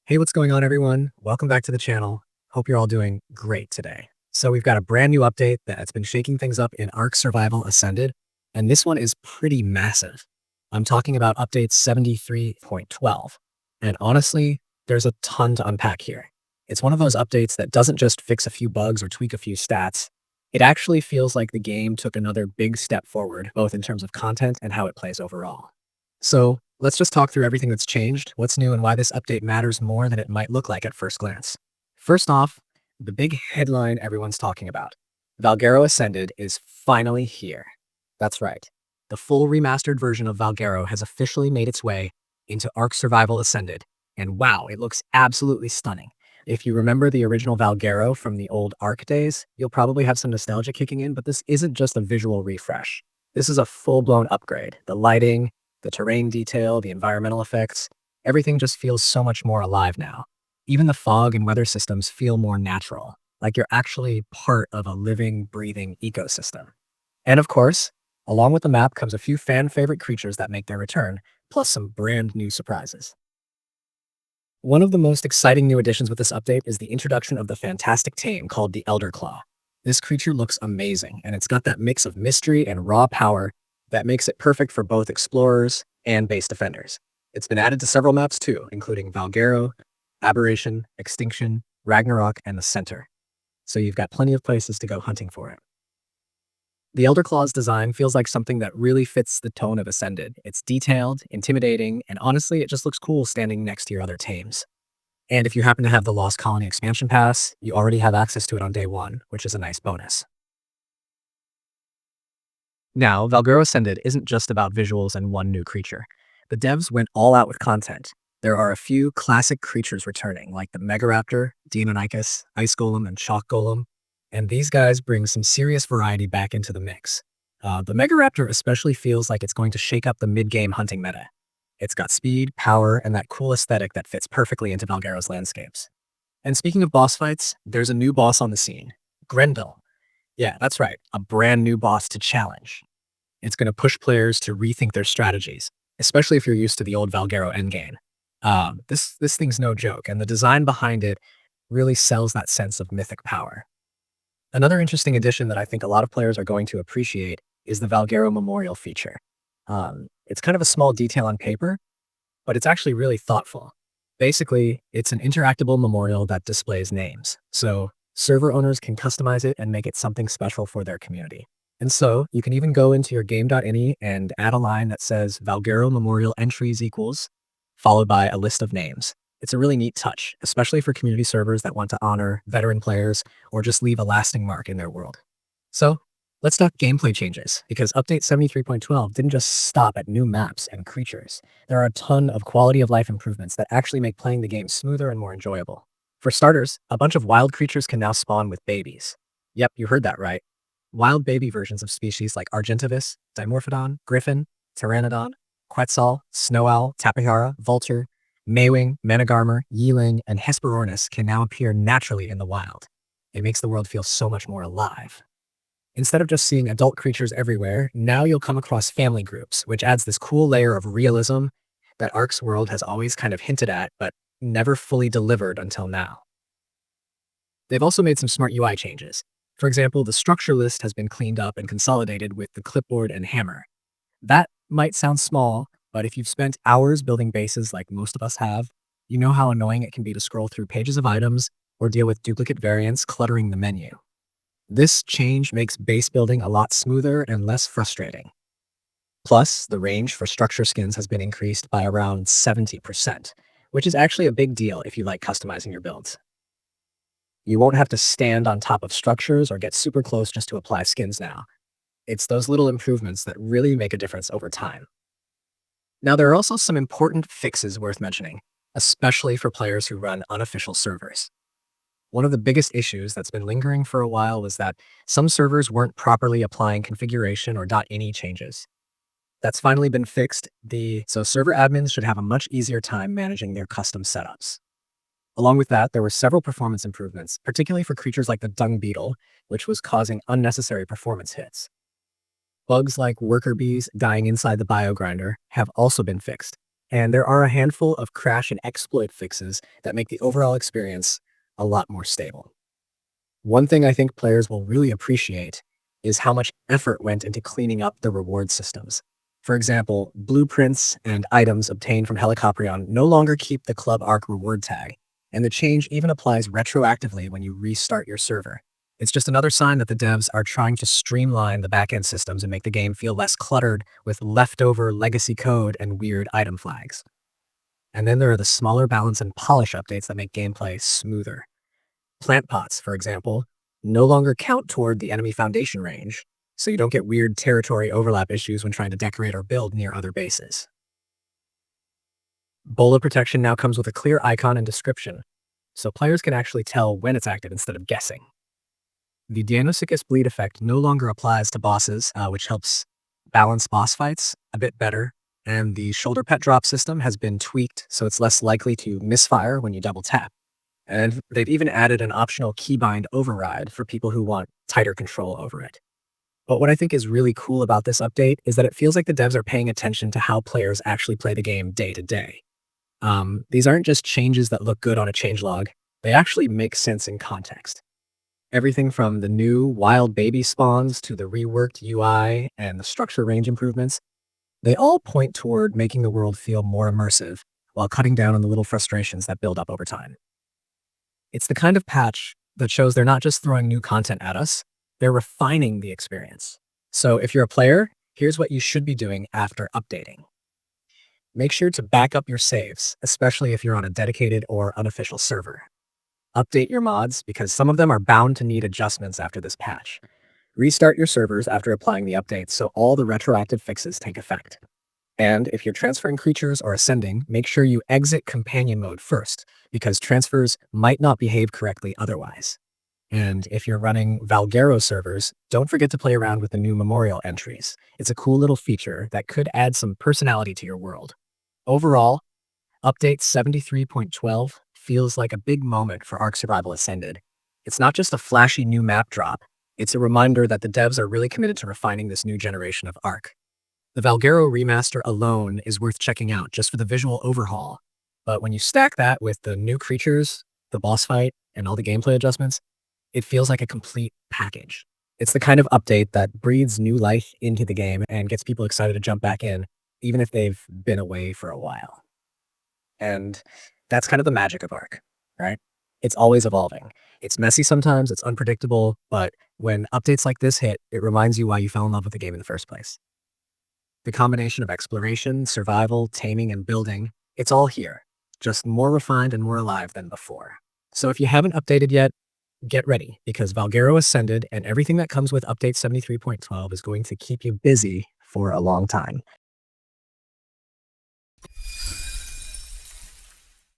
Hey, what's going on, everyone? Welcome back to the channel. Hope you're all doing great today. So we've got a brand new update that's been shaking things up in ARK Survival Ascended, and this one is pretty massive. I'm talking about update 73.12. And honestly, there's a ton to unpack here. It's one of those updates that doesn't just fix a few bugs or tweak a few stats. It actually feels like the game took another big step forward, both in terms of content and how it plays overall. So let's just talk through everything that's changed, what's new, and why this update matters more than it might look like at first glance. First off, the big headline everyone's talking about. Valguero Ascended is finally here. That's right. The full remastered version of Valguero has officially made its way into ARK Survival Ascended, and wow, it looks absolutely stunning. If you remember the original Valguero from the old ARK days, you'll probably have some nostalgia kicking in, but this isn't just a visual refresh. This is a full-blown upgrade. The lighting, the terrain detail, the environmental effects, everything just feels so much more alive now. Even the fog and weather systems feel more natural, like you're actually part of a living, breathing ecosystem. And of course, along with the map comes a few fan-favorite creatures that make their return, plus some brand new surprises. One of the most exciting new additions with this update is the introduction of the fantastic tame called the Elderclaw. This creature looks amazing, and it's got that mix of mystery and raw power that makes it perfect for both explorers and base defenders. It's been added to several maps too, including Valguero, Aberration, Extinction, Ragnarok, and the Center. So you've got plenty of places to go hunting for it. The Elderclaw's design feels like something that really fits the tone of Ascended. It's detailed, intimidating, and honestly, it just looks cool standing next to your other tames. And if you happen to have the Lost Colony expansion pass, you already have access to it on day one, which is a nice bonus. Now, Valguero Ascended isn't just about visuals and one new creature. The devs went all out with content. There are a few classic creatures returning, like the Megaraptor, Deinonychus, Ice Golem, and Shock Golem, and these guys bring some serious variety back into the mix. The Megaraptor especially feels like it's going to shake up the mid-game hunting meta. It's got speed, power, and that cool aesthetic that fits perfectly into Valguero's landscapes. And speaking of boss fights, there's a new boss on the scene, Grendel. Yeah, that's right, a brand new boss to challenge. It's going to push players to rethink their strategies, especially if you're used to the old Valguero endgame. This thing's no joke, and the design behind it really sells that sense of mythic power. Another interesting addition that I think a lot of players are going to appreciate is the Valguero Memorial feature. It's kind of a small detail on paper, but it's actually really thoughtful. Basically, it's an interactable memorial that displays names, so server owners can customize it and make it something special for their community. And so you can even go into your game.ini and add a line that says Valguero Memorial Entries equals, followed by a list of names. It's a really neat touch, especially for community servers that want to honor veteran players or just leave a lasting mark in their world. So let's talk gameplay changes, because update 73.12 didn't just stop at new maps and creatures. There are a ton of quality of life improvements that actually make playing the game smoother and more enjoyable. For starters, a bunch of wild creatures can now spawn with babies. Yep, you heard that right. Wild baby versions of species like Argentavis, Dimorphodon, Griffin, Pteranodon, Quetzal, Snow Owl, Tapahara, Vulture, Maywing, Managarmr, Yeeling, and Hesperornis can now appear naturally in the wild. It makes the world feel so much more alive. Instead of just seeing adult creatures everywhere, now you'll come across family groups, which adds this cool layer of realism that ARK's world has always kind of hinted at, but never fully delivered until now. They've also made some smart UI changes. For example, the structure list has been cleaned up and consolidated with the clipboard and hammer. That might sound small, but if you've spent hours building bases like most of us have, you know how annoying it can be to scroll through pages of items or deal with duplicate variants cluttering the menu. This change makes base building a lot smoother and less frustrating. Plus, the range for structure skins has been increased by around 70%, which is actually a big deal if you like customizing your builds. You won't have to stand on top of structures or get super close just to apply skins now. It's those little improvements that really make a difference over time. Now, there are also some important fixes worth mentioning, especially for players who run unofficial servers. One of the biggest issues that's been lingering for a while was that some servers weren't properly applying configuration or .ini changes. That's finally been fixed, so server admins should have a much easier time managing their custom setups. Along with that, there were several performance improvements, particularly for creatures like the dung beetle, which was causing unnecessary performance hits. Bugs like worker bees dying inside the biogrinder have also been fixed. And there are a handful of crash and exploit fixes that make the overall experience a lot more stable. One thing I think players will really appreciate is how much effort went into cleaning up the reward systems. For example, blueprints and items obtained from Helicoprion no longer keep the Club ARK reward tag, and the change even applies retroactively when you restart your server. It's just another sign that the devs are trying to streamline the backend systems and make the game feel less cluttered with leftover legacy code and weird item flags. And then there are the smaller balance and polish updates that make gameplay smoother. Plant pots, for example, no longer count toward the enemy foundation range, so you don't get weird territory overlap issues when trying to decorate or build near other bases. Bola protection now comes with a clear icon and description, so players can actually tell when it's active instead of guessing. The Deinonychus bleed effect no longer applies to bosses, which helps balance boss fights a bit better, and the shoulder pet drop system has been tweaked so it's less likely to misfire when you double tap. And they've even added an optional keybind override for people who want tighter control over it. But what I think is really cool about this update is that it feels like the devs are paying attention to how players actually play the game day to day. These aren't just changes that look good on a changelog, they actually make sense in context. Everything from the new wild baby spawns to the reworked UI and the structure range improvements, they all point toward making the world feel more immersive while cutting down on the little frustrations that build up over time. It's the kind of patch that shows they're not just throwing new content at us, they're refining the experience. So if you're a player, here's what you should be doing after updating. Make sure to back up your saves, especially if you're on a dedicated or unofficial server. Update your mods because some of them are bound to need adjustments after this patch. Restart your servers after applying the updates so all the retroactive fixes take effect. And if you're transferring creatures or ascending, make sure you exit companion mode first, because transfers might not behave correctly otherwise. And if you're running Valguero servers, don't forget to play around with the new memorial entries. It's a cool little feature that could add some personality to your world. Overall, Update 73.12 feels like a big moment for ARK Survival Ascended. It's not just a flashy new map drop, it's a reminder that the devs are really committed to refining this new generation of ARK. The Valguero remaster alone is worth checking out just for the visual overhaul, but when you stack that with the new creatures, the boss fight, and all the gameplay adjustments, it feels like a complete package. It's the kind of update that breathes new life into the game and gets people excited to jump back in, even if they've been away for a while. And that's kind of the magic of ARK, right? It's always evolving. It's messy sometimes, it's unpredictable, but when updates like this hit, it reminds you why you fell in love with the game in the first place. The combination of exploration, survival, taming, and building, it's all here, just more refined and more alive than before. So if you haven't updated yet, get ready, because Valguero Ascended and everything that comes with Update 73.12 is going to keep you busy for a long time.